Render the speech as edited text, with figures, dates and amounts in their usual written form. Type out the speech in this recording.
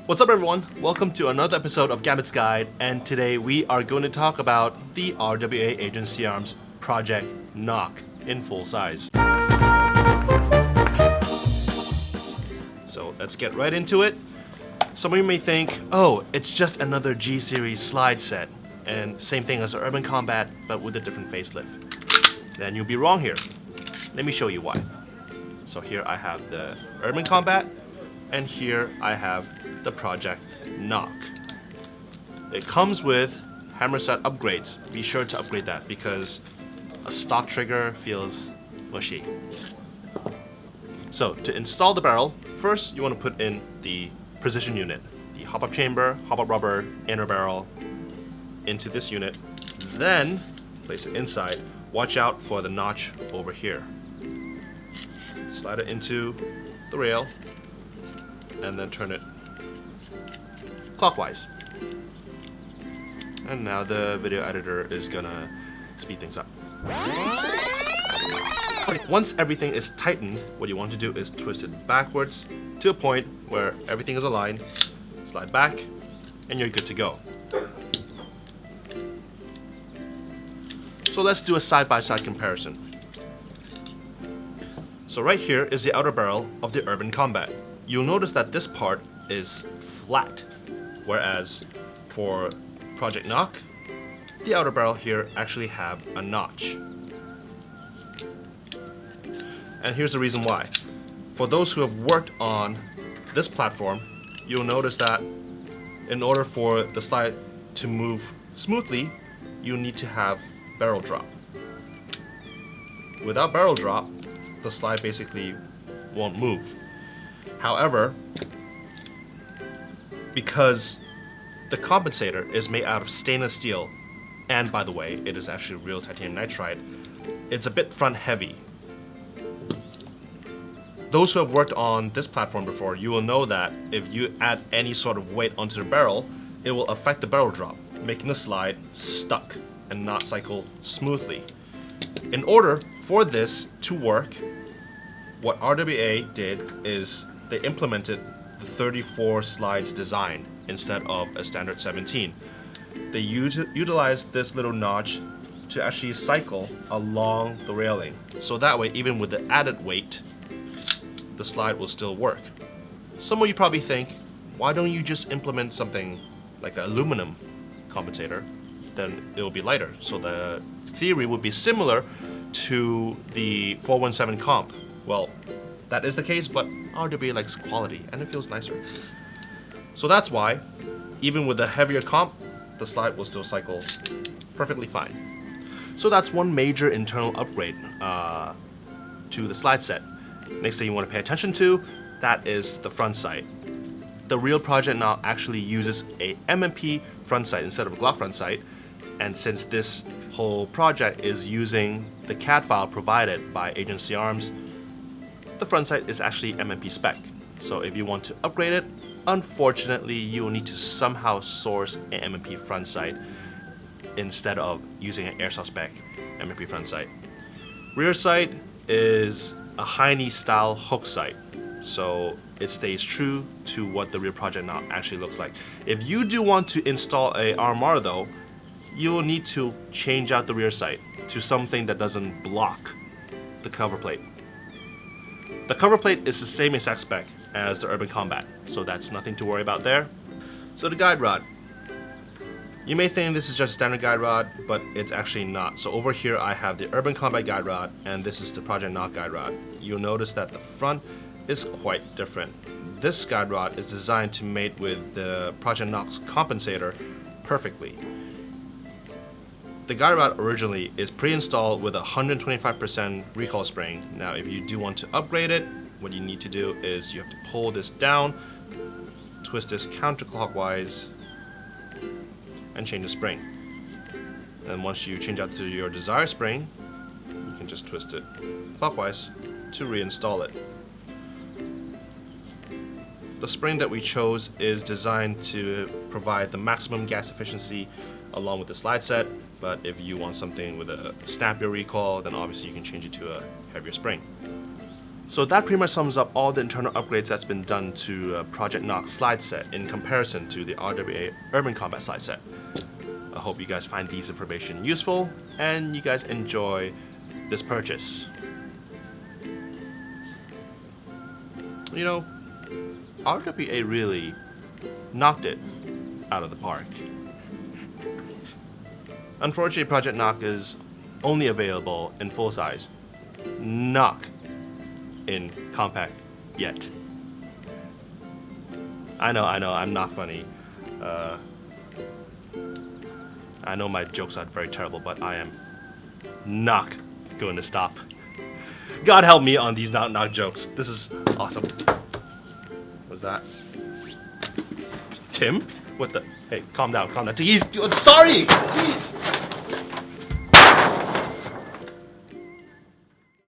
What's up everyone? Welcome to another episode of Gambit's Guide, and today we are going to talk about the RWA Agency Arms Project NOC in full size. So let's get right into it. Some of you may think, oh, it's just another G-Series slide set, and same thing as the Urban Combat, but with a different facelift. Then you'll be wrong here. Let me show you why. So here I have the Urban Combat, and here I have the Project NOC. It comes with hammer set upgrades. Be sure to upgrade that because a stock trigger feels mushy. So to install the barrel, first you want to put in the precision unit, the hop-up chamber, hop-up rubber, inner barrel into this unit. Then place it inside. Watch out for the notch over here. Slide it into the rail and then turn it clockwise. And now the video editor is gonna speed things up. Once everything is tightened, what you want to do is twist it backwards to a point where everything is aligned, slide back, and you're good to go. So let's do a side-by-side comparison. So right here is the outer barrel of the Urban Combat. You'll notice that this part is flat, whereas for Project NOC, the outer barrel here actually have a notch. And here's the reason why. For those who have worked on this platform, you'll notice that in order for the slide to move smoothly, you need to have barrel drop. Without barrel drop, the slide basically won't move. However, because the compensator is made out of stainless steel, and by the way, it is actually real titanium nitride, it's a bit front heavy. Those who have worked on this platform before, you will know that if you add any sort of weight onto the barrel, it will affect the barrel drop, making the slide stuck and not cycle smoothly. In order for this to work, what RWA did is they implemented the 34 slides design instead of a standard 17. They utilized this little notch to actually cycle along the railing. So that way, even with the added weight, the slide will still work. Some of you probably think, why don't you just implement something like an aluminum compensator? Then it will be lighter. So the theory would be similar to the 417 comp. Well, that is the case, but RWA likes quality and it feels nicer. So that's why, even with the heavier comp, the slide will still cycle perfectly fine. So that's one major internal upgrade to the slide set. Next thing you want to pay attention to, that is the front sight. The real Project NOC actually uses a MMP front sight instead of a Glock front sight, and since this whole project is using the CAD file provided by Agency Arms, the front sight is actually MMP spec. So if you want to upgrade it, unfortunately you will need to somehow source an MMP front sight instead of using an Airsoft spec MMP front sight. Rear sight is a Heine style hook sight, so it stays true to what the real Project NOC actually looks like. If you do want to install a RMR though, you will need to change out the rear sight to something that doesn't block the cover plate. The cover plate is the same exact spec as the Urban Combat, so that's nothing to worry about there. So the guide rod. You may think this is just a standard guide rod, but it's actually not. So over here I have the Urban Combat guide rod, and this is the Project NOC guide rod. You'll notice that the front is quite different. This guide rod is designed to mate with the Project NOC's compensator perfectly. The guide rod originally is pre-installed with a 125% recoil spring. Now if you do want to upgrade it, what you need to do is you have to pull this down, twist this counterclockwise, and change the spring. And once you change out to your desired spring, you can just twist it clockwise to reinstall it. The spring that we chose is designed to provide the maximum gas efficiency along with the slide set, but if you want something with a snappier recoil, then obviously you can change it to a heavier spring. So that pretty much sums up all the internal upgrades that's been done to Project NOC slide set in comparison to the RWA Urban Combat slide set. I hope you guys find these information useful and you guys enjoy this purchase. You know, RWA really knocked it out of the park. Unfortunately, Project NOC is only available in full size, not in compact yet. I know, I'm not funny. I know my jokes are very terrible, but I am not going to stop. God help me on these knock jokes. This is awesome. What's that? Tim? What the? Hey, calm down. Jeez, sorry! Jeez!